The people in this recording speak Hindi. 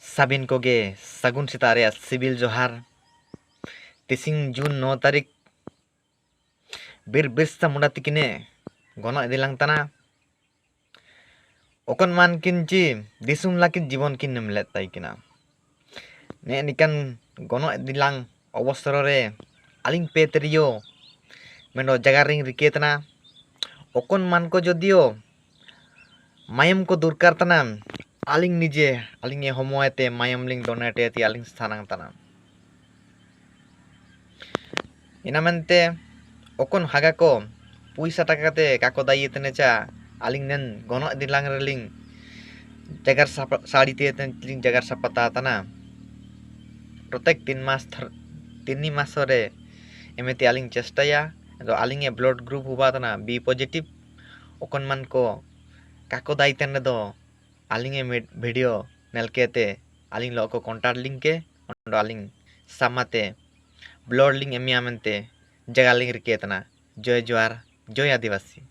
साबिन कोगे सगुन सितारे सिबिल जोहार तिसिंग जून 9 तारीख बिर बिरसा मुंडा तिकिने गनो इदिलांग तना ओकन मान किंची दिसुम लाकिन जीवन किन नमलेत ताइकिना ने निकन गनो इदिलांग अवसर रे आलिंग पेतरियो मेनो जगह रिंग रिकेतना ओकन मान को जदियो मायम को दुरकार तना आलिंग निजे आलिंग ये होमोएते मायम लिंग डोनेटे आलिंग स्थानांग तना इना मेनते ओकन हागा को पुइसा टाका ते काको दाई तने चा आलिंग नेन गनो दिलांग रेलिंग जगर साड़ी ते लिंग जगर सपता तना प्रत्येक 3 मास रे एमेते आलिंग चेष्टाया तो आलिंग ए ब्लड ग्रुप हुआ तना बी पॉजिटिव ओकन मान को काको दाई तने दो आलिंग ए वीडियो नेलकेते आलिंग लो को कॉन्टैक्ट लिंक के ओंडो आलिंग सामाते ब्लड लिंक एमिया मेनते जगह लिंग रिकेतना जय जोहार जय आदिवासी।